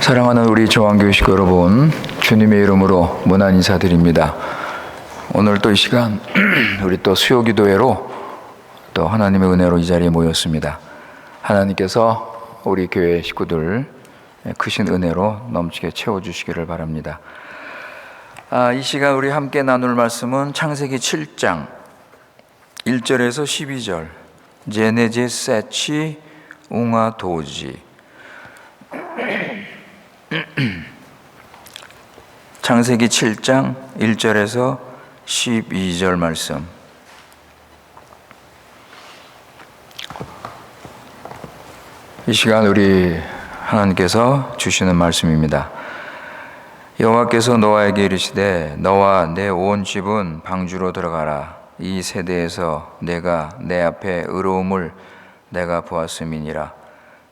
사랑하는 우리 조항교회 식구 여러분, 주님의 이름으로 문안 인사드립니다. 오늘 또 이 시간 우리 또 수요기도회로 또 하나님의 은혜로 이 자리에 모였습니다. 하나님께서 우리 교회 식구들 크신 은혜로 넘치게 채워주시기를 바랍니다. 이 시간 우리 함께 나눌 말씀은 창세기 7장 1절에서 12절 제네제세치 웅아도지. 창세기 7장 1절에서 12절 말씀. 이 시간 우리 하나님께서 주시는 말씀입니다. 여호와께서 노아에게 이르시되 너와 내 온 집은 방주로 들어가라. 이 세대에서 내가 내 앞에 의로움을 내가 보았음이니라.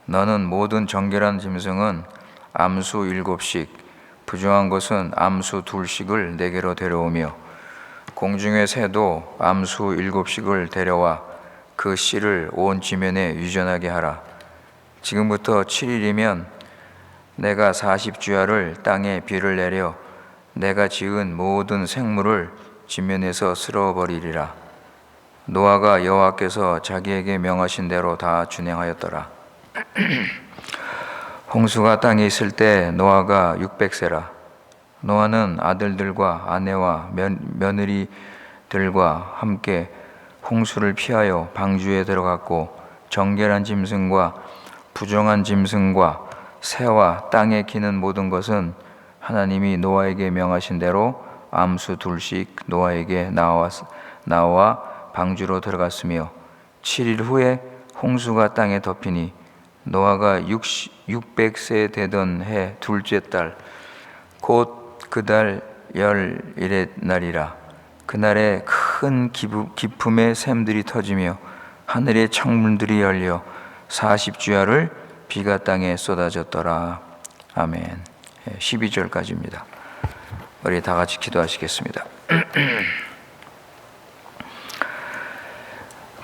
너는 모든 정결한 짐승은 암수 7씩 부정한 것은 암수 2씩을 내게로 데려오며 공중의 새도 암수 7씩을 데려와 그 씨를 온 지면에 유전하게 하라. 지금부터 7일이면 내가 40주야를 땅에 비를 내려 내가 지은 모든 생물을 지면에서 쓸어버리리라. 노아가 여호와께서 자기에게 명하신 대로 다 준행하였더라. 홍수가 땅에 있을 때 노아가 600세라. 노아는 아들들과 아내와 며느리들과 함께 홍수를 피하여 방주에 들어갔고 정결한 짐승과 부정한 짐승과 새와 땅에 기는 모든 것은 하나님이 노아에게 명하신 대로 암수 둘씩 노아에게 나와 방주로 들어갔으며 7일 후에 홍수가 땅에 덮이니 노아가 600세 되던 해 둘째 달 곧 그달 열일의 날이라. 그날에 큰 기품의 샘들이 터지며 하늘의 창문들이 열려 40주야를 비가 땅에 쏟아졌더라. 아멘. 12절까지입니다. 우리 다 같이 기도하시겠습니다.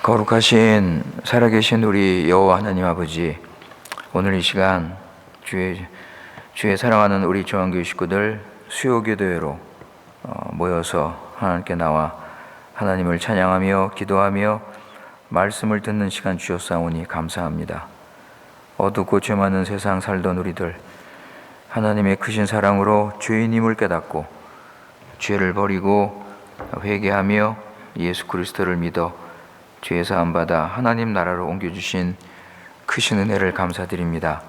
거룩하신 살아계신 우리 여호와 하나님 아버지, 오늘 이 시간 주의 사랑하는 우리 조항교회 식구들 수요기도회로 모여서 하나님께 나와 하나님을 찬양하며 기도하며 말씀을 듣는 시간 주셨사오니 감사합니다. 어둡고 죄 많은 세상 살던 우리들, 하나님의 크신 사랑으로 죄인임을 깨닫고 죄를 버리고 회개하며 예수 그리스도를 믿어 죄 사함 받아 하나님 나라로 옮겨주신 크신 은혜를 감사드립니다.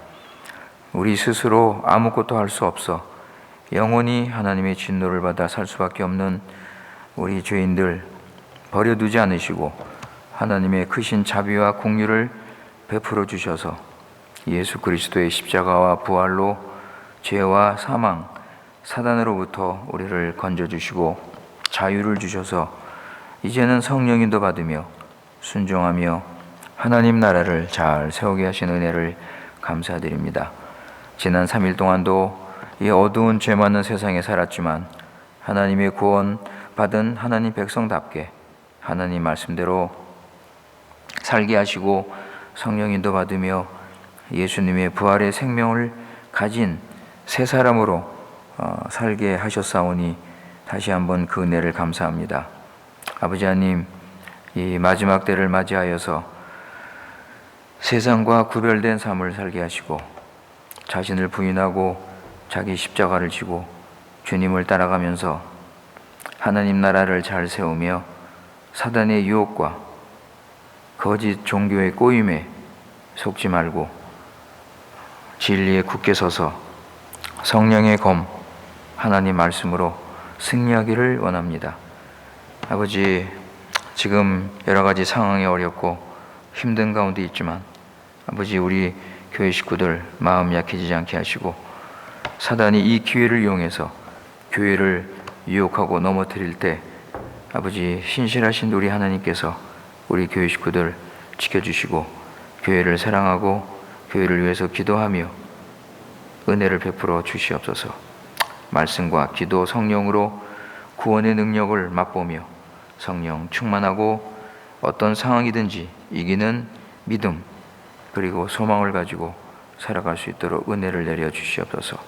우리 스스로 아무것도 할 수 없어 영원히 하나님의 진노를 받아 살 수밖에 없는 우리 죄인들 버려두지 않으시고 하나님의 크신 자비와 공유를 베풀어 주셔서 예수 그리스도의 십자가와 부활로 죄와 사망, 사단으로부터 우리를 건져주시고 자유를 주셔서 이제는 성령인도 받으며 순종하며 하나님 나라를 잘 세우게 하신 은혜를 감사드립니다. 지난 3일 동안도 이 어두운 죄 많은 세상에 살았지만 하나님의 구원 받은 하나님 백성답게 하나님 말씀대로 살게 하시고 성령인도 받으며 예수님의 부활의 생명을 가진 새 사람으로 살게 하셨사오니 다시 한번 그 은혜를 감사합니다. 아버지 하나님, 이 마지막 때를 맞이하여서 세상과 구별된 삶을 살게 하시고 자신을 부인하고 자기 십자가를 지고 주님을 따라가면서 하나님 나라를 잘 세우며 사단의 유혹과 거짓 종교의 꼬임에 속지 말고 진리에 굳게 서서 성령의 검 하나님 말씀으로 승리하기를 원합니다. 아버지, 지금 여러 가지 상황이 어렵고 힘든 가운데 있지만 아버지, 우리 교회 식구들 마음 약해지지 않게 하시고 사단이 이 기회를 이용해서 교회를 유혹하고 넘어뜨릴 때 아버지, 신실하신 우리 하나님께서 우리 교회 식구들 지켜주시고 교회를 사랑하고 교회를 위해서 기도하며 은혜를 베풀어 주시옵소서. 말씀과 기도 성령으로 구원의 능력을 맛보며 성령 충만하고 어떤 상황이든지 이기는 믿음 그리고 소망을 가지고 살아갈 수 있도록 은혜를 내려 주시옵소서.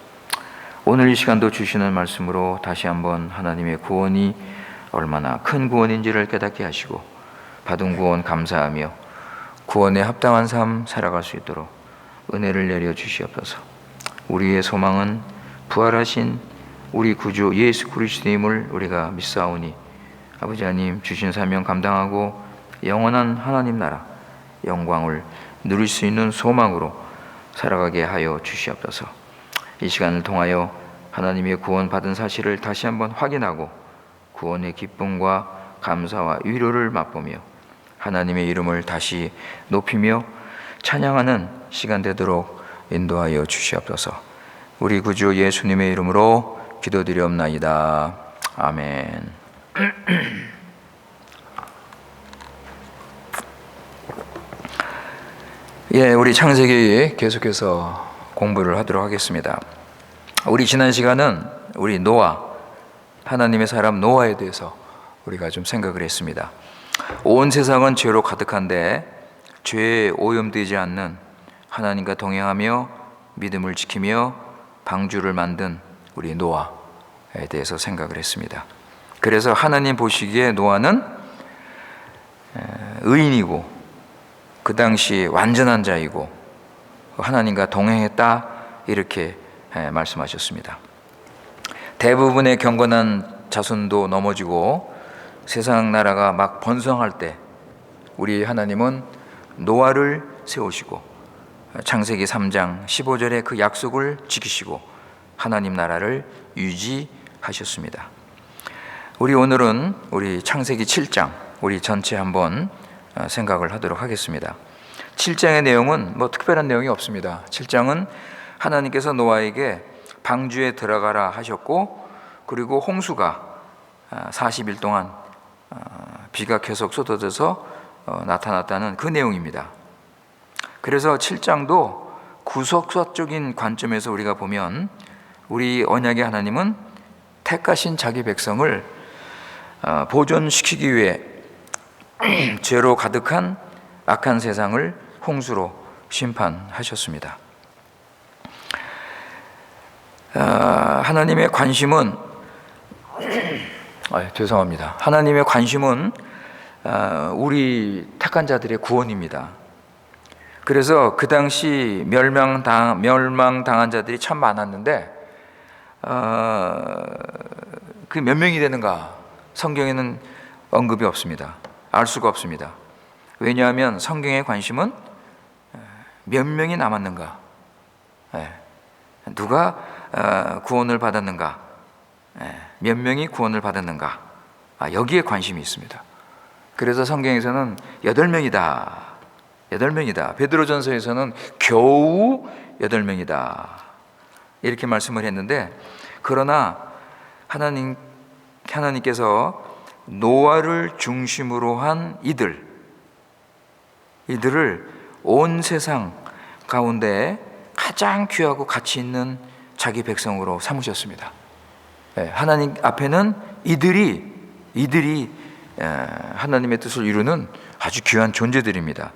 오늘 이 시간도 주시는 말씀으로 다시 한번 하나님의 구원이 얼마나 큰 구원인지를 깨닫게 하시고 받은 구원 감사하며 구원에 합당한 삶 살아갈 수 있도록 은혜를 내려 주시옵소서. 우리의 소망은 부활하신 우리 구주 예수 그리스도임을 우리가 믿사오니 아버지 하나님, 주신 사명 감당하고 영원한 하나님 나라 영광을 누릴 수 있는 소망으로 살아가게 하여 주시옵소서. 이 시간을 통하여 하나님의 구원 받은 사실을 다시 한번 확인하고 구원의 기쁨과 감사와 위로를 맛보며 하나님의 이름을 다시 높이며 찬양하는 시간 되도록 인도하여 주시옵소서. 우리 구주 예수님의 이름으로 기도드리옵나이다. 아멘. 예, 우리 창세기 계속해서 공부를 하도록 하겠습니다. 우리 지난 시간은 우리 노아, 하나님의 사람 노아에 대해서 우리가 좀 생각을 했습니다. 온 세상은 죄로 가득한데 죄에 오염되지 않는 하나님과 동행하며 믿음을 지키며 방주를 만든 우리 노아에 대해서 생각을 했습니다. 그래서 하나님 보시기에 노아는 의인이고 그 당시 완전한 자이고 하나님과 동행했다, 이렇게 말씀하셨습니다. 대부분의 경건한 자손도 넘어지고 세상 나라가 막 번성할 때 우리 하나님은 노아를 세우시고 창세기 3장 15절의 그 약속을 지키시고 하나님 나라를 유지하셨습니다. 우리 오늘은 우리 창세기 7장 우리 전체 한번 생각을 하도록 하겠습니다. 7장의 내용은 뭐 특별한 내용이 없습니다. 7장은 하나님께서 노아에게 방주에 들어가라 하셨고, 그리고 홍수가 40일 동안 비가 계속 쏟아져서 나타났다는 그 내용입니다. 그래서 7장도 구속사적인 관점에서 우리가 보면 우리 언약의 하나님은 택하신 자기 백성을 보존시키기 위해 죄로 가득한 악한 세상을 홍수로 심판하셨습니다. 하나님의 관심은 하나님의 관심은 우리 택한 자들의 구원입니다. 그래서 그 당시 멸망당한 자들이 참 많았는데 그 몇 명이 되는가 성경에는 언급이 없습니다. 알 수가 없습니다. 왜냐하면 성경의 관심은 몇 명이 남았는가, 누가 구원을 받았는가, 몇 명이 구원을 받았는가, 여기에 관심이 있습니다. 그래서 성경에서는 8명이다. 베드로전서에서는 겨우 8명이다. 이렇게 말씀을 했는데, 그러나 하나님께서 노아를 중심으로 한 이들을 온 세상 가운데 가장 귀하고 가치 있는 자기 백성으로 삼으셨습니다. 하나님 앞에는 이들이 하나님의 뜻을 이루는 아주 귀한 존재들입니다.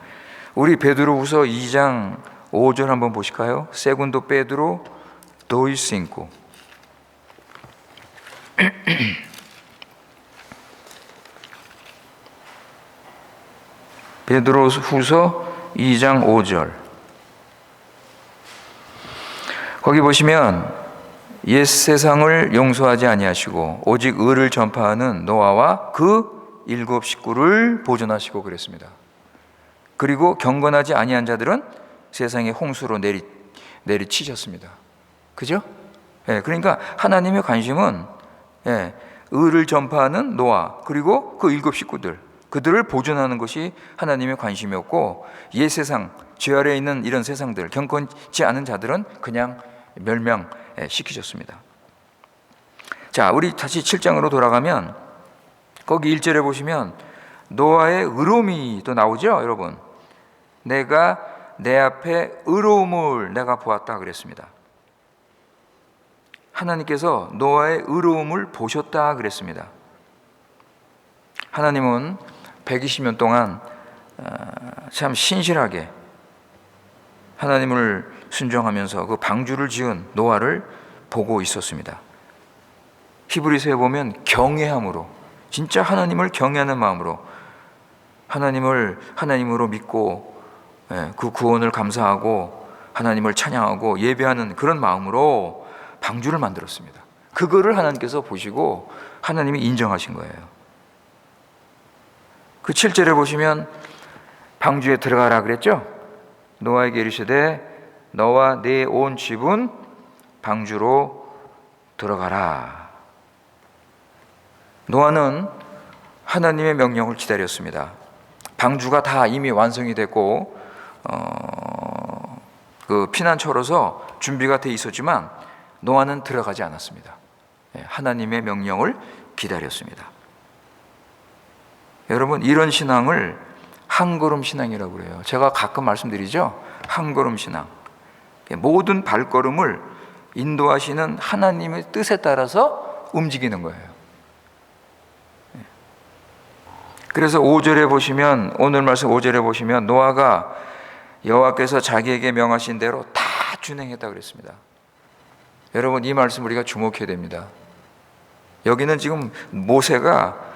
우리 베드로후서 2장 5절 한번 보실까요? 세군도 베드로 도이 cinco. 베드로후서 2장 5절. 거기 보시면 옛 세상을 용서하지 아니하시고 오직 의를 전파하는 노아와 그 7 식구를 보존하시고 그랬습니다. 그리고 경건하지 아니한 자들은 세상의 홍수로 내리치셨습니다. 그죠? 그러니까 하나님의 관심은 의를 전파하는 노아 그리고 그 7 식구들, 그들을 보존하는 것이 하나님의 관심이었고, 옛 세상, 죄 아래에 있는 이런 세상들, 경건치 않은 자들은 그냥 멸망시키셨습니다. 자, 우리 다시 7장으로 돌아가면 거기 1절에 보시면 노아의 의로움이 또 나오죠, 여러분. 내가 내 앞에 의로움을 내가 보았다 그랬습니다. 하나님께서 노아의 의로움을 보셨다 그랬습니다. 하나님은 120년 동안 참 신실하게 하나님을 순종하면서 그 방주를 지은 노아를 보고 있었습니다. 히브리서에 보면 경외함으로, 진짜 하나님을 경외하는 마음으로 하나님으로 믿고 그 구원을 감사하고 하나님을 찬양하고 예배하는 그런 마음으로 방주를 만들었습니다. 그거를 하나님께서 보시고 하나님이 인정하신 거예요. 그 7절에 보시면 방주에 들어가라 그랬죠? 노아에게 이르시되 너와 네 온 집은 방주로 들어가라. 노아는 하나님의 명령을 기다렸습니다. 방주가 다 이미 완성이 됐고 그 피난처로서 준비가 돼 있었지만 노아는 들어가지 않았습니다. 하나님의 명령을 기다렸습니다. 여러분, 이런 신앙을 한걸음 신앙이라고 그래요. 제가 가끔 말씀드리죠. 한걸음 신앙. 모든 발걸음을 인도하시는 하나님의 뜻에 따라서 움직이는 거예요. 그래서 5절에 보시면, 오늘 말씀 5절에 보시면 노아가 여호와께서 자기에게 명하신 대로 다 준행했다 그랬습니다. 여러분, 이 말씀 우리가 주목해야 됩니다. 여기는 지금 모세가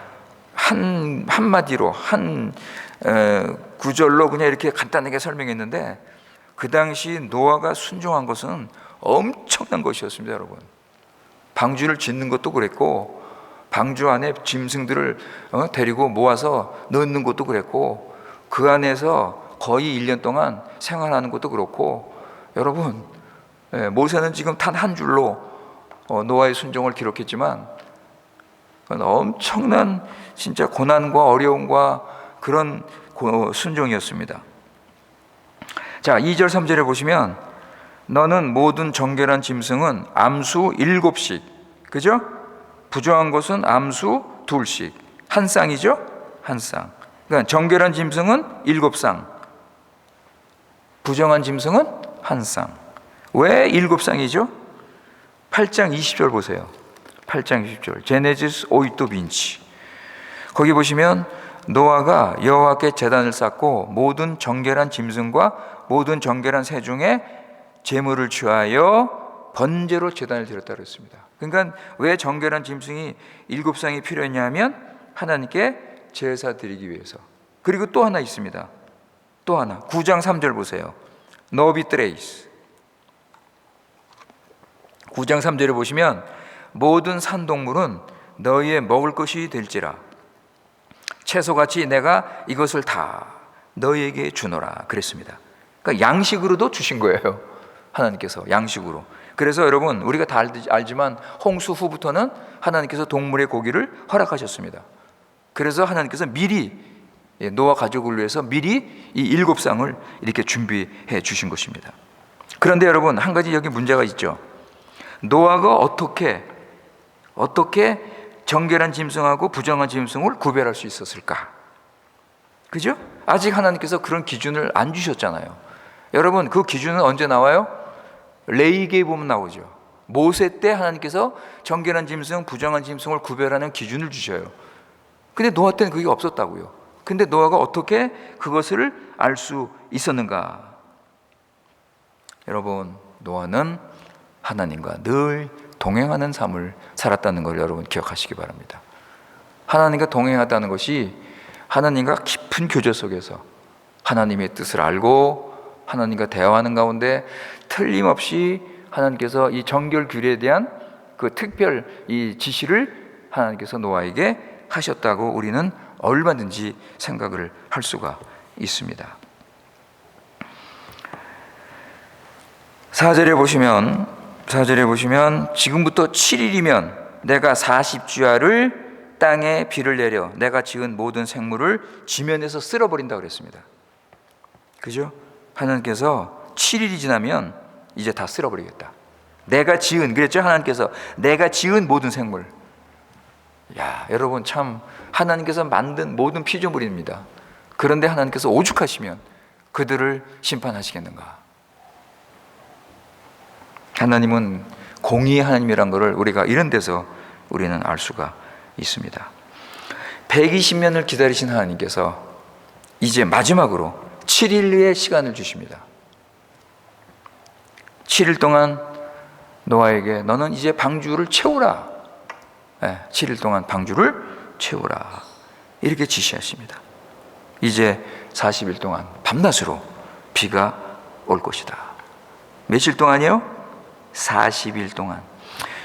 한마디로 한 구절로 그냥 이렇게 간단하게 설명했는데, 그 당시 노아가 순종한 것은 엄청난 것이었습니다. 여러분, 방주를 짓는 것도 그랬고, 방주 안에 짐승들을 데리고 모아서 넣는 것도 그랬고, 그 안에서 거의 1년 동안 생활하는 것도 그렇고, 여러분, 모세는 지금 단 한 줄로 노아의 순종을 기록했지만 엄청난 진짜 고난과 어려움과 그런 순종이었습니다. 자, 2절 3절에 보시면 너는 모든 정결한 짐승은 암수 7씩, 그죠? 부정한 것은 암수 2씩, 한 쌍이죠? 한 쌍. 그러니까 정결한 짐승은 7쌍, 부정한 짐승은 한 쌍. 왜 7쌍이죠? 8장 20절 보세요. 8장 20절 제네시스 오이토 빈치, 거기 보시면 노아가 여호와께 제단을 쌓고 모든 정결한 짐승과 모든 정결한 새 중에 제물을 취하여 번제로 제단을 드렸다 그랬습니다. 그러니까 왜 정결한 짐승이 7쌍이 필요했냐면 하나님께 제사 드리기 위해서. 그리고 또 하나 있습니다. 또 하나, 9장 3절 보세요. 노비트레이스. 9장 3절에 보시면 모든 산동물은 너희의 먹을 것이 될지라, 채소같이 내가 이것을 다 너희에게 주노라 그랬습니다. 그러니까 양식으로도 주신 거예요, 하나님께서. 양식으로. 그래서 여러분, 우리가 다 알지만 홍수 후부터는 하나님께서 동물의 고기를 허락하셨습니다. 그래서 하나님께서 미리 노아 가족을 위해서 미리 이 7쌍을 이렇게 준비해 주신 것입니다. 그런데 여러분, 한 가지 여기 문제가 있죠. 노아가 어떻게 정결한 짐승하고 부정한 짐승을 구별할 수 있었을까? 그죠? 아직 하나님께서 그런 기준을 안 주셨잖아요. 여러분, 그 기준은 언제 나와요? 레위기에 보면 나오죠. 모세 때 하나님께서 정결한 짐승, 부정한 짐승을 구별하는 기준을 주셔요. 근데 노아 때는 그게 없었다고요. 근데 노아가 어떻게 그것을 알 수 있었는가? 여러분, 노아는 하나님과 늘 동행하는 삶을 살았다는 걸 여러분 기억하시기 바랍니다. 하나님과 동행하다는 것이 하나님과 깊은 교제 속에서 하나님의 뜻을 알고 하나님과 대화하는 가운데 틀림없이 하나님께서 이 정결 규례에 대한 그 특별 이 지시를 하나님께서 노아에게 하셨다고 우리는 얼마든지 생각을 할 수가 있습니다. 4절에 보시면 지금부터 7일이면 내가 40주야를 땅에 비를 내려 내가 지은 모든 생물을 지면에서 쓸어버린다고 그랬습니다. 그죠? 하나님께서 7일이 지나면 이제 다 쓸어버리겠다. 내가 지은, 그랬죠? 하나님께서 내가 지은 모든 생물. 야, 여러분, 참 하나님께서 만든 모든 피조물입니다. 그런데 하나님께서 오죽하시면 그들을 심판하시겠는가? 하나님은 공의의 하나님이란 것을 우리가 이런 데서 우리는 알 수가 있습니다. 120년을 기다리신 하나님께서 이제 마지막으로 7일의 시간을 주십니다. 7일 동안 노아에게 너는 이제 방주를 채우라. 7일 동안 방주를 채우라. 이렇게 지시하십니다. 이제 40일 동안 밤낮으로 비가 올 것이다. 며칠 동안이요? 40일 동안.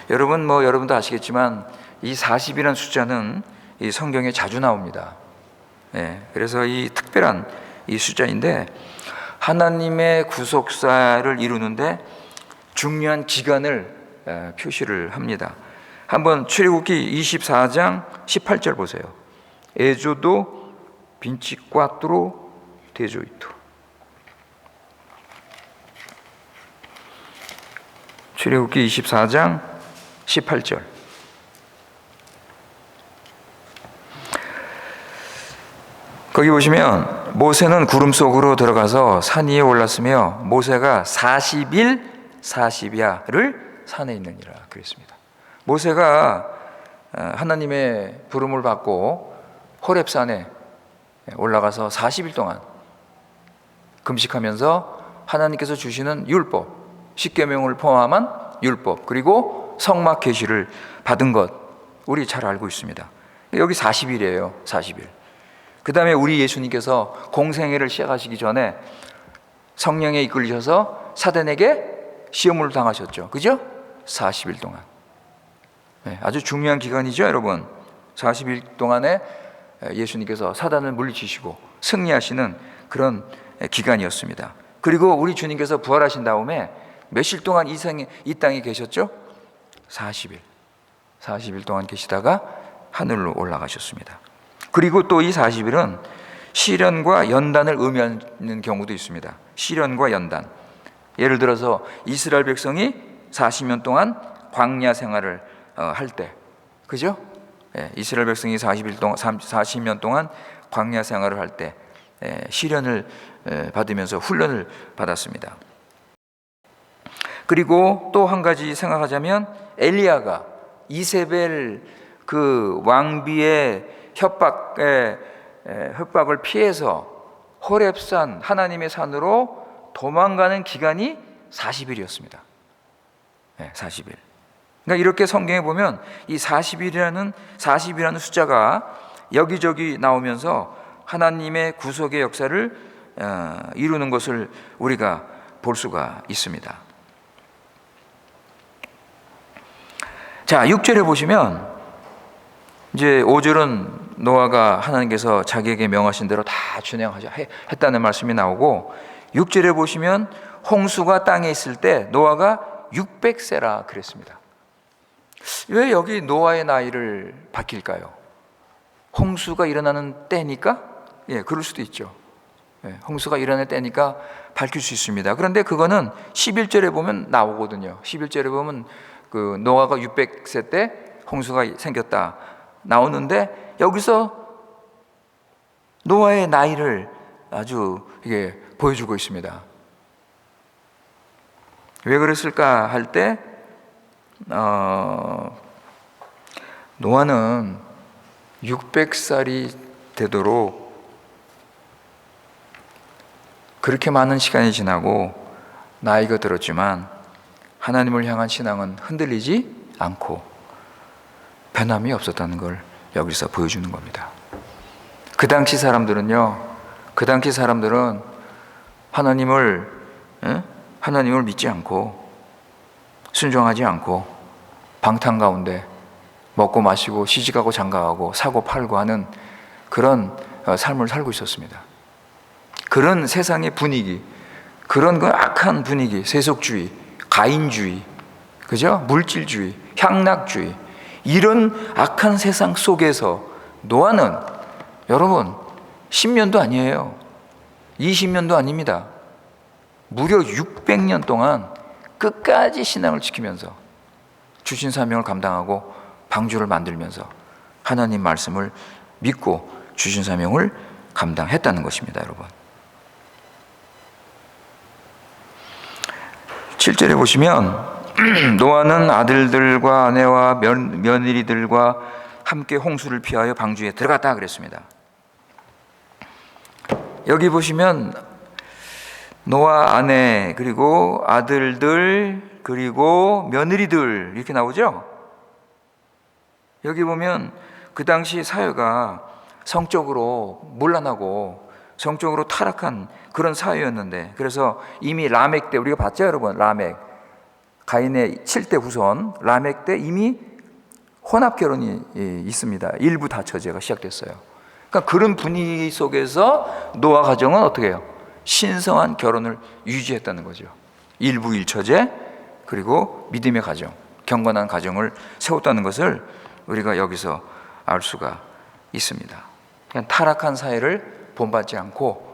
여러분, 여러분도 아시겠지만 이 40이라는 숫자는 이 성경에 자주 나옵니다. 그래서 이 특별한 이 숫자인데 하나님의 구속사를 이루는데 중요한 기간을 표시를 합니다. 한번 출애굽기 24장 18절 보세요. 에조도 빈치과뚜로 데조이토. 출애굽기 24장 18절. 거기 보시면 모세는 구름 속으로 들어가서 산 위에 올랐으며 모세가 40일 40야를 산에 있느니라 그랬습니다. 모세가 하나님의 부름을 받고 호렙산에 올라가서 40일 동안 금식하면서 하나님께서 주시는 율법, 십계명을 포함한 율법, 그리고 성막 계시를 받은 것 우리 잘 알고 있습니다. 여기 40일이에요. 40일. 그 다음에 우리 예수님께서 공생애를 시작하시기 전에 성령에 이끌리셔서 사단에게 시험을 당하셨죠. 그죠? 40일 동안. 아주 중요한 기간이죠, 여러분. 40일 동안에 예수님께서 사단을 물리치시고 승리하시는 그런 기간이었습니다. 그리고 우리 주님께서 부활하신 다음에 며칠 동안 이 땅에 계셨죠? 40일 동안 계시다가 하늘로 올라가셨습니다. 그리고 또 이 40일은 시련과 연단을 의미하는 경우도 있습니다. 시련과 연단. 예를 들어서 이스라엘 백성이 40년 동안 광야 생활을 할 때, 그죠? 이스라엘 백성이 40년 동안 광야 생활을 할 때 시련을 받으면서 훈련을 받았습니다. 그리고 또 한 가지 생각하자면 엘리야가 이세벨 그 왕비의 협박을 피해서 호렙산 하나님의 산으로 도망가는 기간이 40일이었습니다. 40일. 그러니까 이렇게 성경에 보면 이 40이라는 숫자가 여기저기 나오면서 하나님의 구속의 역사를 이루는 것을 우리가 볼 수가 있습니다. 자, 6절에 보시면 이제 5절은 노아가 하나님께서 자기에게 명하신 대로 다 했다는 말씀이 나오고, 6절에 보시면 홍수가 땅에 있을 때 노아가 600세라 그랬습니다. 왜 여기 노아의 나이를 밝힐까요? 홍수가 일어나는 때니까? 그럴 수도 있죠. 홍수가 일어날 때니까 밝힐 수 있습니다. 그런데 그거는 11절에 보면 나오거든요. 11절에 보면 그 노아가 600세 때 홍수가 생겼다 나오는데, 여기서 노아의 나이를 아주 이게 보여주고 있습니다. 왜 그랬을까 할 때 노아는 600살이 되도록 그렇게 많은 시간이 지나고 나이가 들었지만 하나님을 향한 신앙은 흔들리지 않고 변함이 없었다는 걸 여기서 보여주는 겁니다. 그 당시 사람들은 하나님을 믿지 않고 순종하지 않고 방탕 가운데 먹고 마시고 시집가고 장가가고 사고 팔고 하는 그런 삶을 살고 있었습니다. 그런 세상의 분위기, 그런 그 악한 분위기, 세속주의, 가인주의, 그죠? 물질주의, 향락주의, 이런 악한 세상 속에서 노아는 여러분 10년도 아니에요. 20년도 아닙니다. 무려 600년 동안 끝까지 신앙을 지키면서 주신 사명을 감당하고 방주를 만들면서 하나님 말씀을 믿고 주신 사명을 감당했다는 것입니다, 여러분. 7절에 보시면 노아는 아들들과 아내와 며느리들과 함께 홍수를 피하여 방주에 들어갔다 그랬습니다. 여기 보시면 노아 아내 그리고 아들들 그리고 며느리들 이렇게 나오죠. 여기 보면 그 당시 사회가 성적으로 문란하고 성적으로 타락한 그런 사회였는데, 그래서 이미 라멕 때 우리가 봤죠, 여러분. 라멕 가인의 7대 후손 라멕 때 이미 혼합 결혼이 있습니다. 일부 다처제가 시작됐어요. 그러니까 그런 분위기 속에서 노아 가정은 어떻게 해요? 신성한 결혼을 유지했다는 거죠. 일부 일처제 그리고 믿음의 가정, 경건한 가정을 세웠다는 것을 우리가 여기서 알 수가 있습니다. 그냥 타락한 사회를 본받지 않고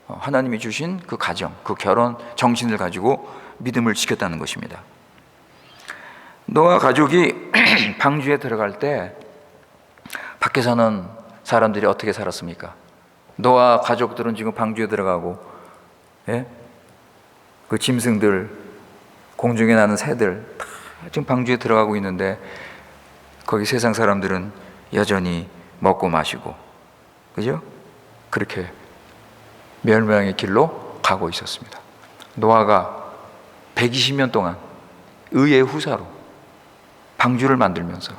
하나님이 주신 그 가정, 그 결혼 정신을 가지고 믿음을 지켰다는 것입니다. 노아 가족이 방주에 들어갈 때 밖에서는 사람들이 어떻게 살았습니까? 노아 가족들은 지금 방주에 들어가고, 그 짐승들, 공중에 나는 새들 다 지금 방주에 들어가고 있는데, 거기 세상 사람들은 여전히 먹고 마시고, 그죠? 그렇게 멸망의 길로 가고 있었습니다. 노아가 120년 동안 의의 후사로 방주를 만들면서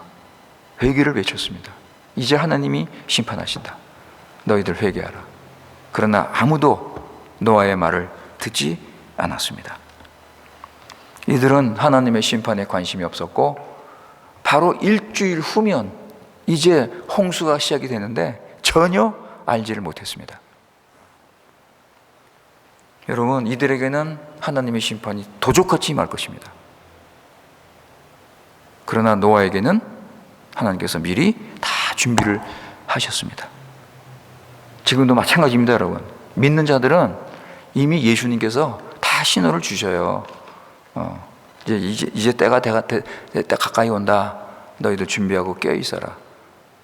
회개를 외쳤습니다. 이제 하나님이 심판하신다. 너희들 회개하라. 그러나 아무도 노아의 말을 듣지 않았습니다. 이들은 하나님의 심판에 관심이 없었고 바로 일주일 후면 이제 홍수가 시작이 되는데 전혀 알지를 못했습니다. 여러분, 이들에게는 하나님의 심판이 도적같이 임할 것입니다. 그러나 노아에게는 하나님께서 미리 다 준비를 하셨습니다. 지금도 마찬가지입니다, 여러분. 믿는 자들은 이미 예수님께서 다 신호를 주셔요. 이제 때가 가까이 온다. 너희도 준비하고 깨어 있어라.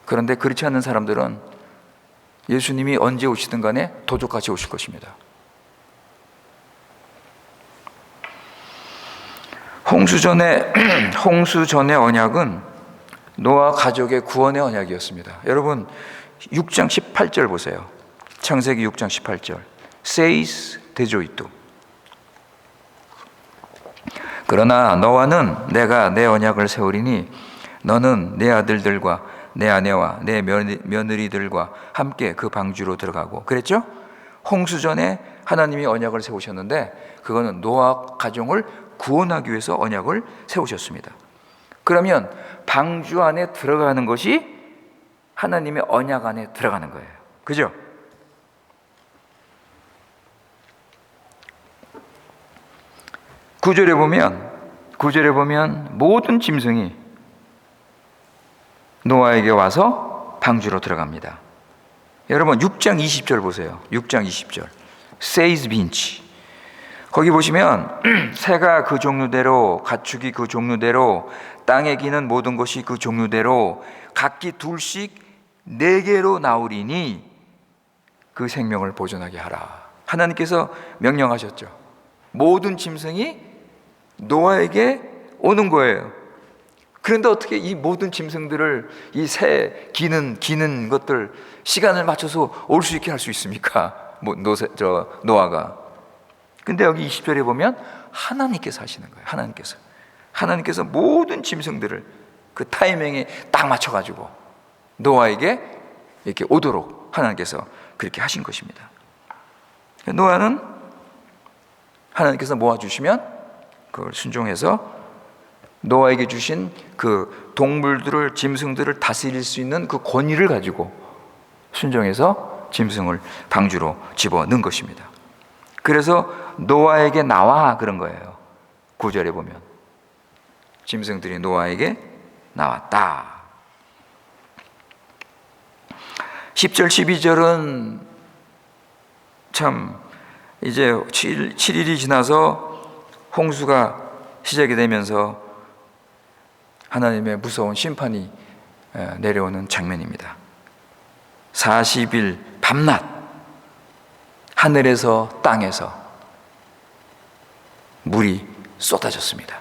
그런데 그렇지 않는 사람들은 예수님이 언제 오시든 간에 도적같이 오실 것입니다. 홍수 전의 언약은 노아 가족의 구원의 언약이었습니다. 여러분 6장 18절 보세요. 창세기 6장 18절. 세이스 데조이뚜. 그러나 너와는 내가 내 언약을 세우리니 너는 내 아들들과 내 아내와 내 며느리들과 함께 그 방주로 들어가고. 그랬죠? 홍수 전에 하나님이 언약을 세우셨는데 그거는 노아 가정을 구원하기 위해서 언약을 세우셨습니다. 그러면 방주 안에 들어가는 것이 하나님의 언약 안에 들어가는 거예요. 그죠? 구절에 보면 모든 짐승이 노아에게 와서 방주로 들어갑니다. 여러분 6장 20절 보세요. 6장 20절. 세이즈 빈치. 거기 보시면 새가 그 종류대로, 가축이 그 종류대로, 땅에 기는 모든 것이 그 종류대로 각기 둘씩 4개로 나오리니 그 생명을 보존하게 하라. 하나님께서 명령하셨죠. 모든 짐승이 노아에게 오는 거예요. 그런데 어떻게 이 모든 짐승들을 이 새 기는 것들 시간을 맞춰서 올 수 있게 할 수 있습니까? 노아가. 근데 여기 20절에 보면 하나님께서 하시는 거예요. 하나님께서 모든 짐승들을 그 타이밍에 딱 맞춰가지고 노아에게 이렇게 오도록 하나님께서 그렇게 하신 것입니다. 노아는 하나님께서 모아주시면 그걸 순종해서 노아에게 주신 그 동물들을, 짐승들을 다스릴 수 있는 그 권위를 가지고 순종해서 짐승을 방주로 집어넣은 것입니다. 그래서 노아에게 나와 그런 거예요. 9절에 보면 짐승들이 노아에게 나왔다. 10절 12절은 참 이제 7일이 지나서 홍수가 시작이 되면서 하나님의 무서운 심판이 내려오는 장면입니다. 40일 밤낮 하늘에서 땅에서 물이 쏟아졌습니다.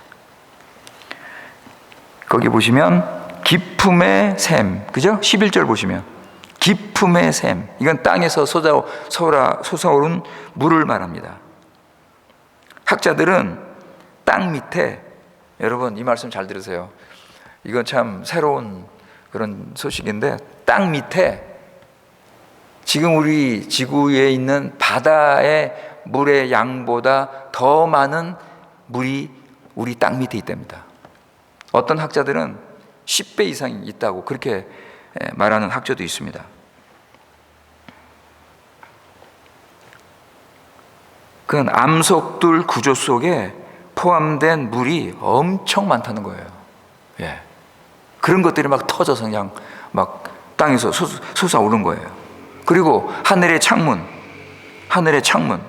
거기 보시면 기품의 샘, 그죠? 11절 보시면 기품의 샘, 이건 땅에서 솟아오른 물을 말합니다. 학자들은 땅 밑에, 여러분 이 말씀 잘 들으세요. 이건 참 새로운 그런 소식인데, 땅 밑에 지금 우리 지구에 있는 바다의 물의 양보다 더 많은 물이 우리 땅 밑에 있답니다. 어떤 학자들은 10배 이상 있다고 그렇게 말하는 학자도 있습니다. 그 암석들 구조 속에 포함된 물이 엄청 많다는 거예요. 예. 그런 것들이 막 터져서 그냥 막 땅에서 솟아오른 거예요. 그리고 하늘의 창문,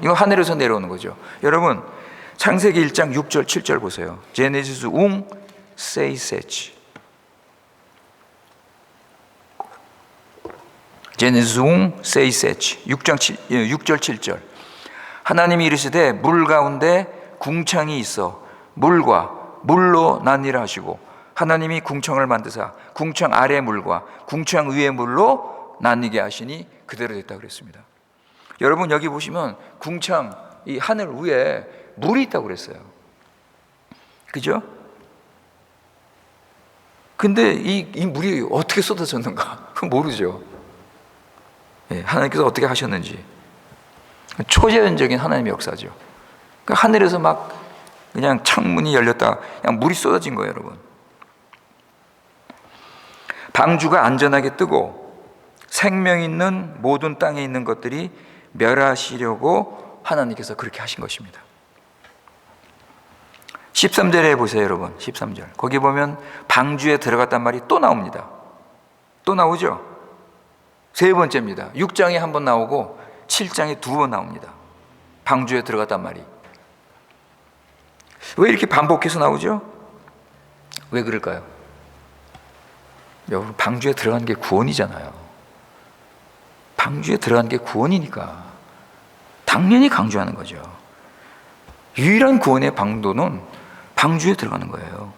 이거 하늘에서 내려오는 거죠. 여러분 창세기 1장 6절 7절 보세요. 제네시스 웅 세이세치. 제네시스 웅 세이세치. 6절 7절. 하나님이 이르시되 물 가운데 궁창이 있어 물과 물로 나뉘라 하시고, 하나님이 궁창을 만드사 궁창 아래 물과 궁창 위의 물로 나뉘게 하시니 그대로 됐다 그랬습니다. 여러분 여기 보시면 궁창, 이 하늘 위에 물이 있다고 그랬어요. 그죠? 근데 이 물이 어떻게 쏟아졌는가? 그건 모르죠. 예, 하나님께서 어떻게 하셨는지. 초자연적인 하나님의 역사죠. 그러니까 하늘에서 막 그냥 창문이 열렸다 그냥 물이 쏟아진 거예요, 여러분. 방주가 안전하게 뜨고 생명 있는 모든 땅에 있는 것들이 멸하시려고 하나님께서 그렇게 하신 것입니다. 13절에 보세요, 여러분. 13절. 거기 보면 방주에 들어갔단 말이 또 나옵니다. 또 나오죠? 세 번째입니다. 6장에 한 번 나오고 7장에 두 번 나옵니다. 방주에 들어갔단 말이. 왜 이렇게 반복해서 나오죠? 왜 그럴까요? 여러분, 방주에 들어가는 게 구원이잖아요. 방주에 들어가는 게 구원이니까 당연히 강조하는 거죠. 유일한 구원의 방도는 방주에 들어가는 거예요.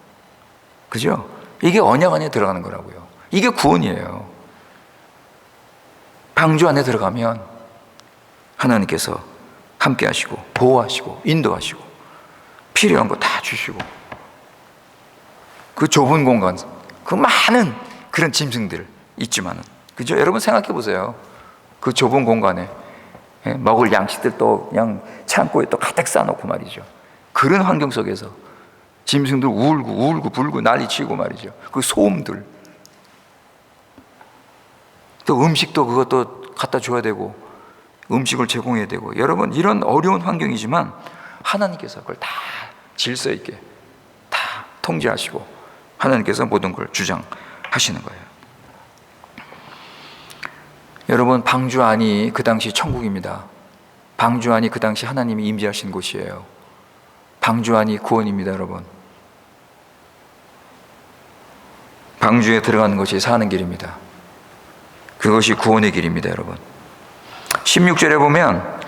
그죠? 이게 언약 안에 들어가는 거라고요. 이게 구원이에요. 방주 안에 들어가면 하나님께서 함께 하시고 보호하시고 인도하시고 필요한 거 다 주시고 그 좁은 공간, 그 많은 그런 짐승들 있지만은, 그죠? 여러분 생각해 보세요. 그 좁은 공간에 먹을 양식들 또 그냥 창고에 또 가득 쌓아놓고 말이죠. 그런 환경 속에서 짐승들 울고 불고 난리치고 말이죠. 그 소음들, 또 음식도 그것도 갖다 줘야 되고 음식을 제공해야 되고, 여러분 이런 어려운 환경이지만 하나님께서 그걸 다 질서 있게 다 통제하시고 하나님께서 모든 걸 주장하시는 거예요. 여러분, 방주 안이 그 당시 천국입니다. 방주 안이 그 당시 하나님이 임재하신 곳이에요. 방주 안이 구원입니다, 여러분. 방주에 들어가는 것이 사는 길입니다. 그것이 구원의 길입니다, 여러분. 16절에 보면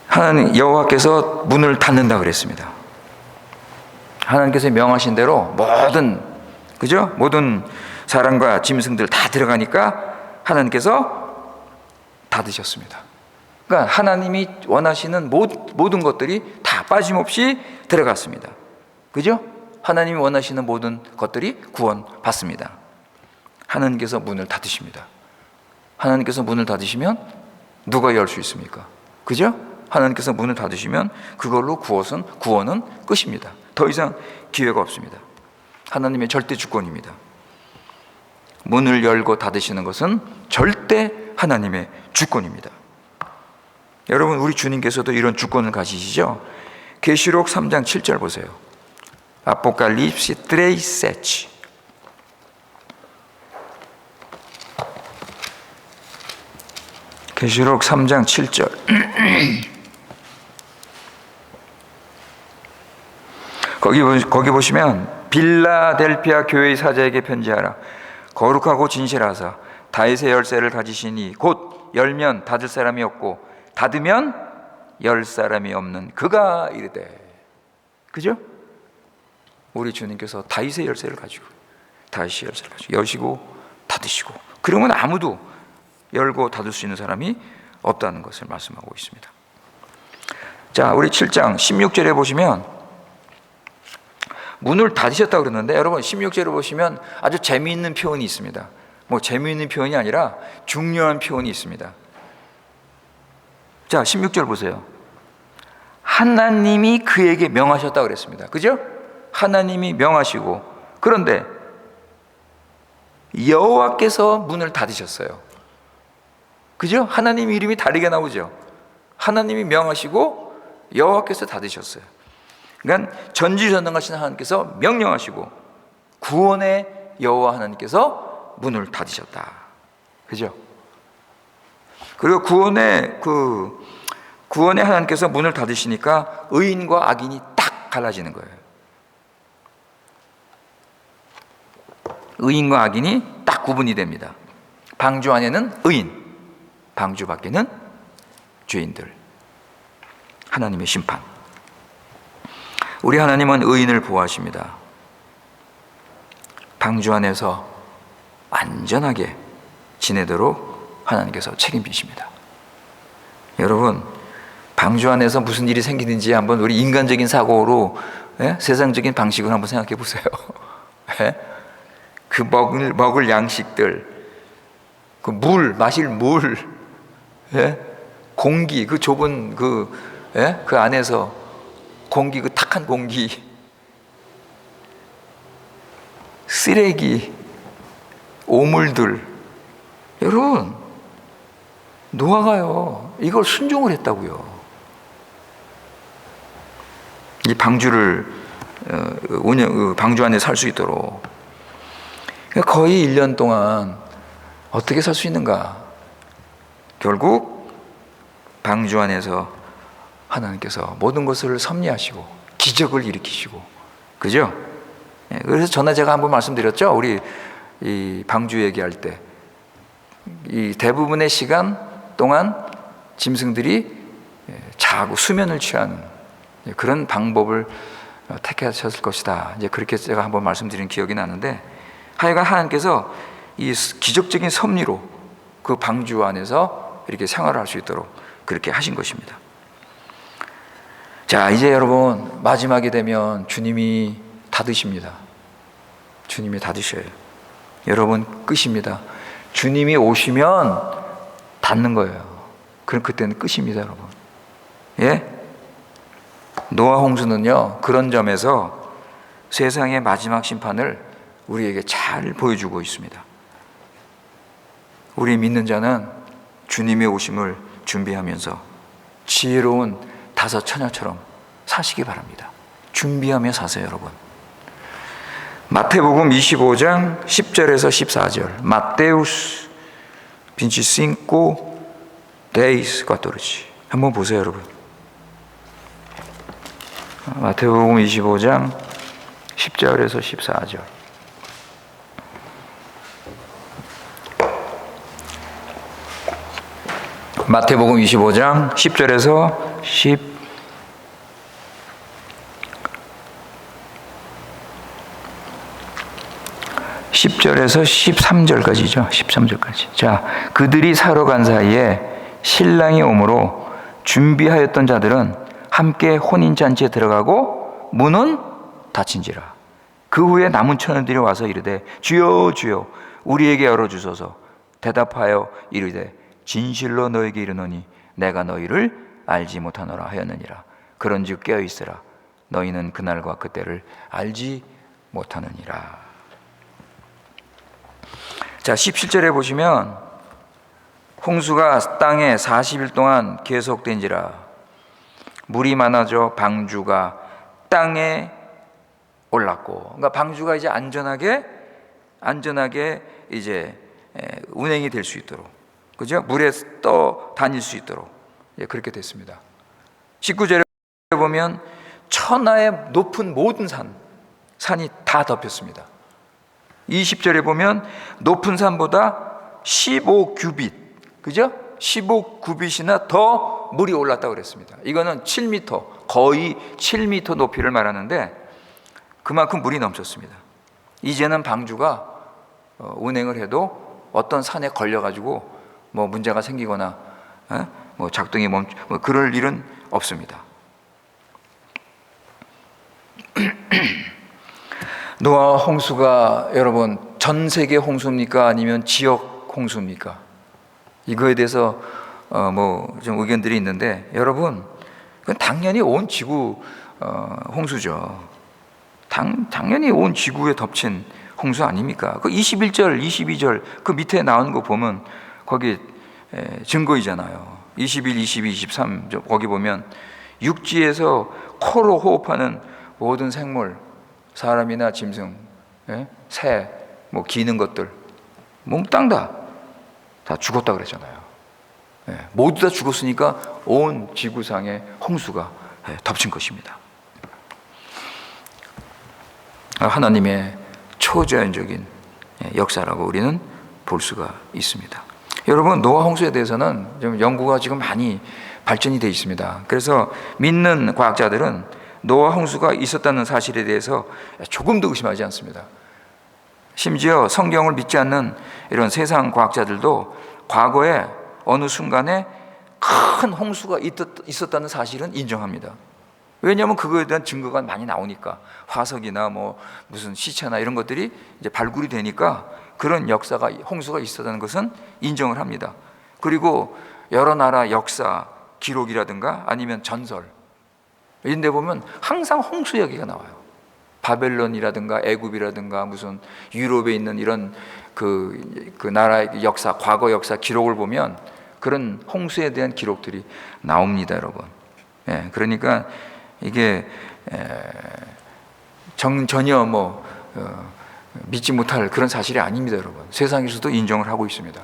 하나님 여호와께서 문을 닫는다 그랬습니다. 하나님께서 명하신 대로 모든, 그죠? 모든 사람과 짐승들 다 들어가니까 하나님께서 닫으셨습니다. 그러니까 하나님이 원하시는 모든 것들이 다 빠짐없이 들어갔습니다. 그죠? 하나님이 원하시는 모든 것들이 구원받습니다. 하나님께서 문을 닫으십니다. 하나님께서 문을 닫으시면 누가 열 수 있습니까? 그죠? 하나님께서 문을 닫으시면 그걸로 구원은 끝입니다. 더 이상 기회가 없습니다. 하나님의 절대 주권입니다. 문을 열고 닫으시는 것은 절대 하나님의 주권입니다. 여러분, 우리 주님께서도 이런 주권을 가지시죠? 계시록 3장 7절 보세요. 아포칼립시 3:7. 계시록 3장 7절. 거기 보시면 빌라델피아 교회의 사자에게 편지하라. 거룩하고 진실하사 다윗의 열쇠를 가지시니 곧 열면 닫을 사람이 없고 닫으면 열 사람이 없는 그가 이르되. 그죠? 우리 주님께서 다윗의 열쇠를 가지고 여시고 닫으시고, 그러면 아무도 열고 닫을 수 있는 사람이 없다는 것을 말씀하고 있습니다. 자, 우리 7장 16절에 보시면 문을 닫으셨다고 그러는데, 여러분 16절에 보시면 아주 재미있는 표현이 있습니다. 뭐 재미있는 표현이 아니라 중요한 표현이 있습니다. 자, 16절 보세요. 하나님이 그에게 명하셨다고 그랬습니다. 그죠? 하나님이 명하시고, 그런데 여호와께서 문을 닫으셨어요. 그죠? 하나님 이름이 다르게 나오죠. 하나님이 명하시고 여호와께서 닫으셨어요. 그러니까 전지전능하신 하나님께서 명령하시고 구원의 여호와 하나님께서 문을 닫으셨다. 그죠? 그리고 구원의 하나님께서 문을 닫으시니까 의인과 악인이 딱 갈라지는 거예요. 의인과 악인이 딱 구분이 됩니다. 방주 안에는 의인, 방주 밖에는 죄인들. 하나님의 심판. 우리 하나님은 의인을 보호하십니다. 방주 안에서 안전하게 지내도록 하나님께서 책임지십니다. 여러분, 방주 안에서 무슨 일이 생기는지 한번 우리 인간적인 사고로, 세상적인 방식으로 한번 생각해 보세요. 그 먹을 양식들, 그 마실 물, 공기, 그 좁은 그 안에서 공기, 그 탁한 공기, 쓰레기, 오물들. 여러분, 노아가요, 이걸 순종을 했다고요. 이 방주를 방주 안에 살 수 있도록. 거의 1년 동안 어떻게 살 수 있는가? 결국 방주 안에서 하나님께서 모든 것을 섭리하시고 기적을 일으키시고, 그죠? 그래서 전에 제가 한번 말씀드렸죠. 우리 이 방주 얘기할 때 이 대부분의 시간 동안 짐승들이 자고 수면을 취하는 그런 방법을 택하셨을 것이다. 이제 그렇게 제가 한번 말씀드린 기억이 나는데, 하여간 하나님께서 이 기적적인 섭리로 그 방주 안에서 이렇게 생활을 할 수 있도록 그렇게 하신 것입니다. 자, 이제 여러분 마지막이 되면 주님이 닫으십니다. 주님이 닫으셔요. 여러분 끝입니다. 주님이 오시면 닫는 거예요. 그럼 그때는 끝입니다, 여러분. 예? 노아 홍수는요, 그런 점에서 세상의 마지막 심판을 우리에게 잘 보여주고 있습니다. 우리 믿는 자는 주님의 오심을 준비하면서 지혜로운 다섯 처녀처럼 사시기 바랍니다. 준비하며 사세요, 여러분. 마태복음 25장 10절에서 14절. Mateus 25, 10, 14. 한번 보세요, 여러분. 마태복음 25장 10절에서 14절. 마태복음 25장 10절에서 10절에서 13절까지죠. 13절까지. 자, 그들이 사러 간 사이에 신랑이 오므로 준비하였던 자들은 함께 혼인잔치에 들어가고 문은 닫힌지라. 그 후에 남은 처녀들이 와서 이르되 주여 주여 우리에게 열어주소서. 대답하여 이르되 진실로 너에게 이르노니 내가 너희를 알지 못하노라 하였느니라. 그런즉 깨어있으라. 너희는 그날과 그때를 알지 못하느니라. 자, 17절에 보시면 홍수가 땅에 40일 동안 계속된지라. 물이 많아져 방주가 땅에 올랐고, 그러니까 방주가 이제 안전하게 이제 운행이 될 수 있도록, 그죠? 물에 떠 다닐 수 있도록 그렇게 됐습니다. 19절에 보면 천하의 높은 모든 산이 다 덮였습니다. 20절에 보면 높은 산보다 15규빗, 그죠? 15규빗이나 더 물이 올랐다고 그랬습니다. 이거는 7m, 거의 7m 높이를 말하는데 그만큼 물이 넘쳤습니다. 이제는 방주가 운행을 해도 어떤 산에 걸려가지고 뭐 문제가 생기거나 뭐 작동이 그럴 일은 없습니다. 노아 홍수가 여러분 전 세계 홍수입니까? 아니면 지역 홍수입니까? 이거에 대해서 뭐 좀 의견들이 있는데, 여러분 그건 당연히 온 지구 홍수죠. 당연히 온 지구에 덮친 홍수 아닙니까? 그 21절, 22절 그 밑에 나오는 거 보면 거기 증거이잖아요. 21, 22, 23 거기 보면 육지에서 코로 호흡하는 모든 생물, 사람이나 짐승, 새, 뭐 기는 것들 몽땅 다 죽었다 그랬잖아요. 모두 다 죽었으니까 온 지구상의 홍수가 덮친 것입니다. 하나님의 초자연적인 역사라고 우리는 볼 수가 있습니다. 여러분, 노아 홍수에 대해서는 좀 연구가 지금 많이 발전이 되어 있습니다. 그래서 믿는 과학자들은 노아 홍수가 있었다는 사실에 대해서 조금도 의심하지 않습니다. 심지어 성경을 믿지 않는 이런 세상 과학자들도 과거에 어느 순간에 큰 홍수가 있었다는 사실은 인정합니다. 왜냐하면 그거에 대한 증거가 많이 나오니까, 화석이나 뭐 무슨 시체나 이런 것들이 이제 발굴이 되니까 그런 역사가, 홍수가 있었다는 것은 인정을 합니다. 그리고 여러 나라 역사 기록이라든가 아니면 전설 이런 데 보면 항상 홍수 이야기가 나와요. 바벨론이라든가 애굽이라든가 무슨 유럽에 있는 이런 그 나라의 역사, 과거 역사 기록을 보면 그런 홍수에 대한 기록들이 나옵니다, 여러분. 예, 그러니까 이게 전혀 믿지 못할 그런 사실이 아닙니다, 여러분. 세상에서도 인정을 하고 있습니다.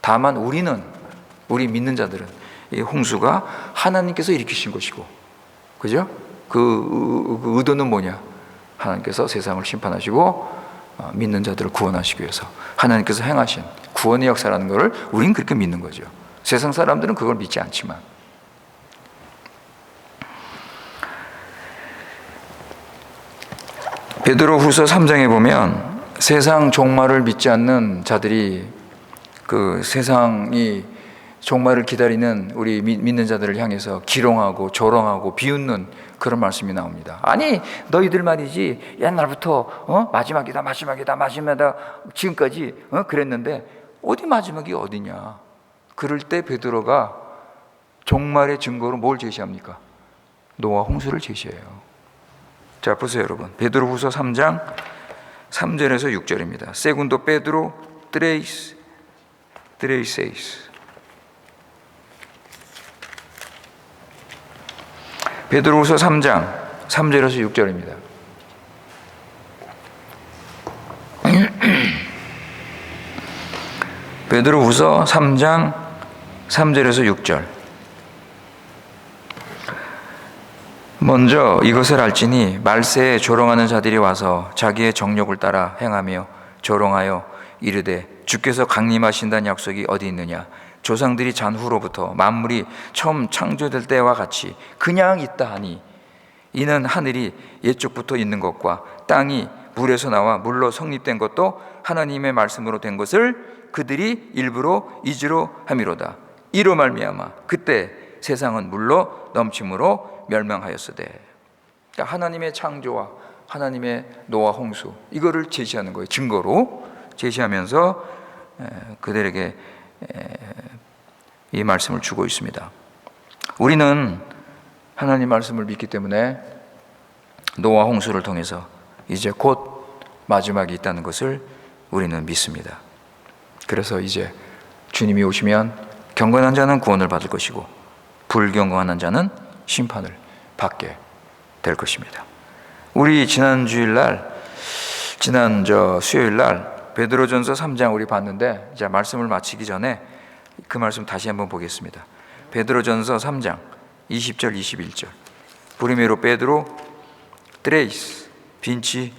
다만 우리 믿는 자들은 이 홍수가 하나님께서 일으키신 것이고, 그죠? 그 의도는 뭐냐? 하나님께서 세상을 심판하시고 믿는 자들을 구원하시기 위해서 하나님께서 행하신 구원의 역사라는 것을 우린 그렇게 믿는 거죠. 세상 사람들은 그걸 믿지 않지만. 베드로후서 3장에 보면 세상 종말을 믿지 않는 자들이 그 세상이 종말을 기다리는 우리 믿는 자들을 향해서 기롱하고 조롱하고 비웃는 그런 말씀이 나옵니다. 아니 너희들 말이지 옛날부터 마지막이다 지금까지 그랬는데 어디 마지막이 어디냐. 그럴 때 베드로가 종말의 증거로 뭘 제시합니까? 노아 홍수를 제시해요. 자 보세요 여러분, 베드로후서 3장 3절에서 6절입니다. 세군도 베드로 드레이세이스. 베드로후서 3장 3절에서 6절입니다. 베드로후서 3장 3절에서 6절. 먼저 이것을 알지니 말세에 조롱하는 자들이 와서 자기의 정욕을 따라 행하며 조롱하여 이르되 주께서 강림하신다는 약속이 어디 있느냐. 조상들이 잔 후로부터 만물이 처음 창조될 때와 같이 그냥 있다 하니 이는 하늘이 옛적부터 있는 것과 땅이 물에서 나와 물로 성립된 것도 하나님의 말씀으로 된 것을 그들이 일부러 잊으려 함이로다. 이로 말미암아 그때 세상은 물로 넘침으로 멸망하였으되. 그러니까 하나님의 창조와 하나님의 노아 홍수 이거를 제시하는 거예요. 증거로 제시하면서 그들에게 이 말씀을 주고 있습니다. 우리는 하나님 말씀을 믿기 때문에 노아 홍수를 통해서 이제 곧 마지막이 있다는 것을 우리는 믿습니다. 그래서 이제 주님이 오시면 경건한 자는 구원을 받을 것이고 불경건한 자는 심판을 받게 될 것입니다. 우리 지난 수요일 날 베드로전서 3장 우리 봤는데 이제 말씀을 마치기 전에 그 말씀 다시 한번 보겠습니다. 베드로전서 3장 20절 21절. Primero Pedro 3, 21.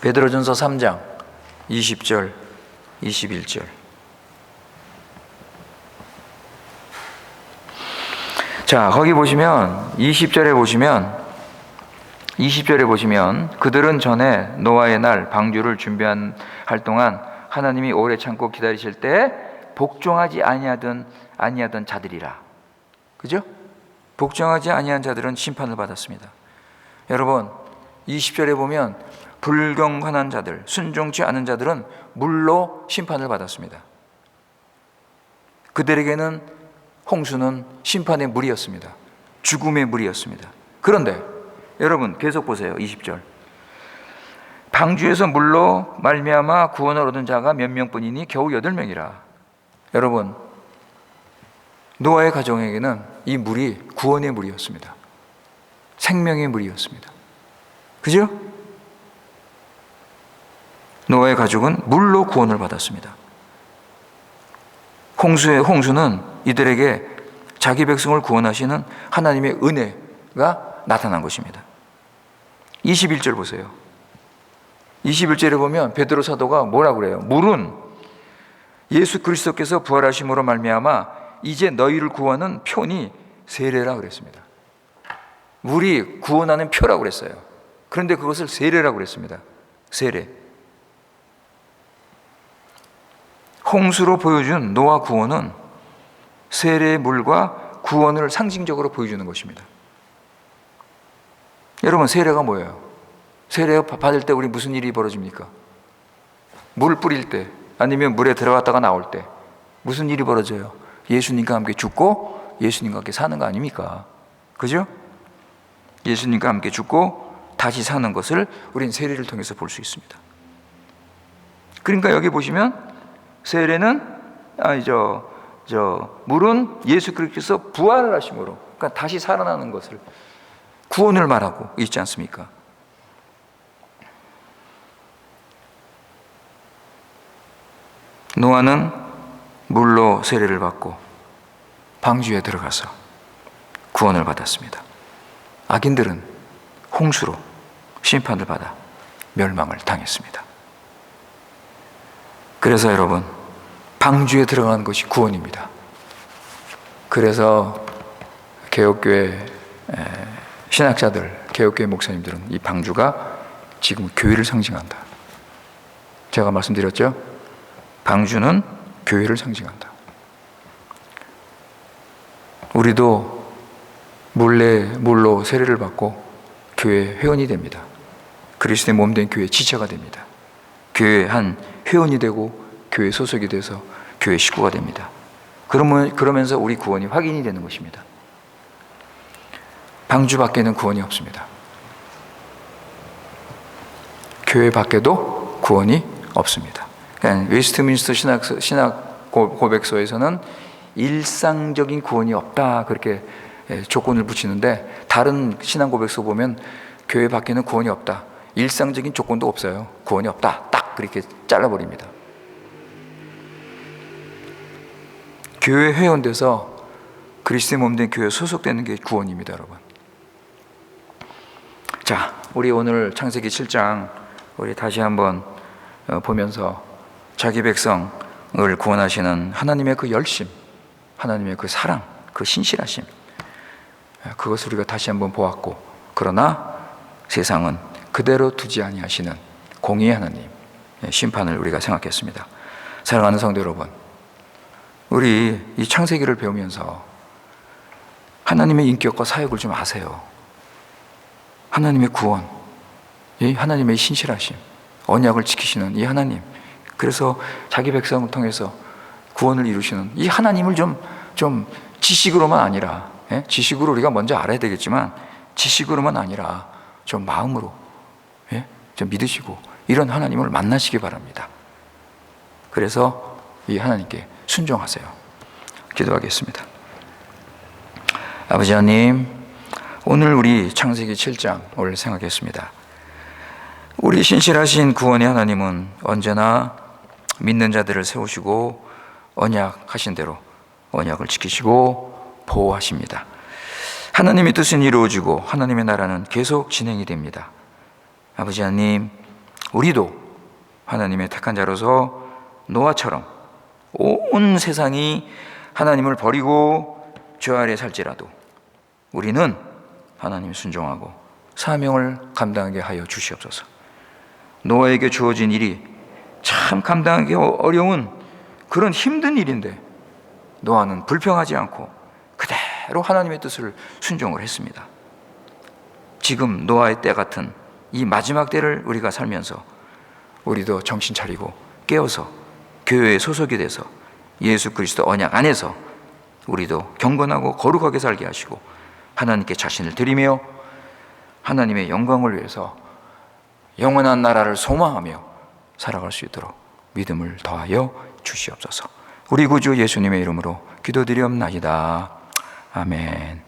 베드로전서 3장 20절 21절. 자, 거기 보시면 20절에 보시면 그들은 전에 노아의 날 방주를 준비할 동안 하나님이 오래 참고 기다리실 때 복종하지 아니하던 자들이라. 그죠? 복종하지 아니한 자들은 심판을 받았습니다. 여러분 20절에 보면 불경건한 자들, 순종치 않은 자들은 물로 심판을 받았습니다. 그들에게는 홍수는 심판의 물이었습니다. 죽음의 물이었습니다. 그런데 여러분 계속 보세요. 20절. 방주에서 물로 말미암아 구원을 얻은 자가 몇 명뿐이니 겨우 8명이라. 여러분 노아의 가정에게는 이 물이 구원의 물이었습니다. 생명의 물이었습니다. 그죠? 노아의 가족은 물로 구원을 받았습니다. 홍수는 이들에게 자기 백성을 구원하시는 하나님의 은혜가 나타난 것입니다. 21절 보세요. 21절에 보면 베드로 사도가 뭐라고 그래요? 물은 예수 그리스도께서 부활하심으로 말미암아 이제 너희를 구하는 표니 세례라 그랬습니다. 물이 구원하는 표라고 그랬어요. 그런데 그것을 세례라고 그랬습니다. 세례. 홍수로 보여준 노아 구원은 세례의 물과 구원을 상징적으로 보여주는 것입니다. 여러분 세례가 뭐예요? 세례 받을 때 우리 무슨 일이 벌어집니까? 물 뿌릴 때 아니면 물에 들어갔다가 나올 때 무슨 일이 벌어져요? 예수님과 함께 죽고 예수님과 함께 사는 거 아닙니까? 그죠? 예수님과 함께 죽고 다시 사는 것을 우린 세례를 통해서 볼 수 있습니다. 그러니까 여기 보시면 세례는 물은 예수 그리스도께서 부활을 하심으로, 그러니까 다시 살아나는 것을, 구원을 말하고 있지 않습니까? 노아는 물로 세례를 받고 방주에 들어가서 구원을 받았습니다. 악인들은 홍수로 심판을 받아 멸망을 당했습니다. 그래서 여러분, 방주에 들어가는 것이 구원입니다. 그래서 개혁교회 신학자들, 개혁교회 목사님들은 이 방주가 지금 교회를 상징한다. 제가 말씀드렸죠? 방주는 교회를 상징한다. 우리도 물로 세례를 받고 교회 회원이 됩니다. 그리스도의 몸된 교회 지체가 됩니다. 교회 한 회원이 되고 교회 소속이 돼서 교회 식구가 됩니다. 그러면서 우리 구원이 확인이 되는 것입니다. 방주 밖에는 구원이 없습니다. 교회 밖에도 구원이 없습니다. 그러니까 웨스트민스터 신학 고백서에서는 일상적인 구원이 없다, 그렇게 조건을 붙이는데, 다른 신앙 고백서 보면 교회 밖에는 구원이 없다, 일상적인 조건도 없어요, 구원이 없다, 딱 그렇게 잘라버립니다. 교회 회원돼서 그리스도의 몸된 교회에 소속되는 게 구원입니다, 여러분. 자, 우리 오늘 창세기 7장 우리 다시 한번 보면서 자기 백성을 구원하시는 하나님의 그 열심, 하나님의 그 사랑, 그 신실하심, 그것을 우리가 다시 한번 보았고, 그러나 세상은 그대로 두지 아니하시는 공의의 하나님, 심판을 우리가 생각했습니다. 사랑하는 성도 여러분, 우리 이 창세기를 배우면서 하나님의 인격과 사역을 좀 아세요. 하나님의 구원, 이 하나님의 신실하심, 언약을 지키시는 이 하나님, 그래서 자기 백성을 통해서 구원을 이루시는 이 하나님을 좀 지식으로만 아니라, 지식으로 우리가 먼저 알아야 되겠지만 지식으로만 아니라 좀 마음으로, 좀 믿으시고 이런 하나님을 만나시기 바랍니다. 그래서 이 하나님께 순종하세요. 기도하겠습니다. 아버지 하나님, 오늘 우리 창세기 7장을 생각했습니다. 우리 신실하신 구원의 하나님은 언제나 믿는 자들을 세우시고 언약하신 대로 언약을 지키시고 보호하십니다. 하나님의 뜻은 이루어지고 하나님의 나라는 계속 진행이 됩니다. 아버지 하나님, 우리도 하나님의 택한 자로서 노아처럼 온 세상이 하나님을 버리고 죄 아래 살지라도 우리는 하나님 순종하고 사명을 감당하게 하여 주시옵소서. 노아에게 주어진 일이 참 감당하기 어려운 그런 힘든 일인데 노아는 불평하지 않고 그대로 하나님의 뜻을 순종을 했습니다. 지금 노아의 때 같은 이 마지막 때를 우리가 살면서 우리도 정신 차리고 깨어서 교회에 소속이 돼서 예수 그리스도 언약 안에서 우리도 경건하고 거룩하게 살게 하시고 하나님께 자신을 드리며 하나님의 영광을 위해서 영원한 나라를 소망하며 살아갈 수 있도록 믿음을 더하여 주시옵소서. 우리 구주 예수님의 이름으로 기도드리옵나이다. 아멘.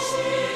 오시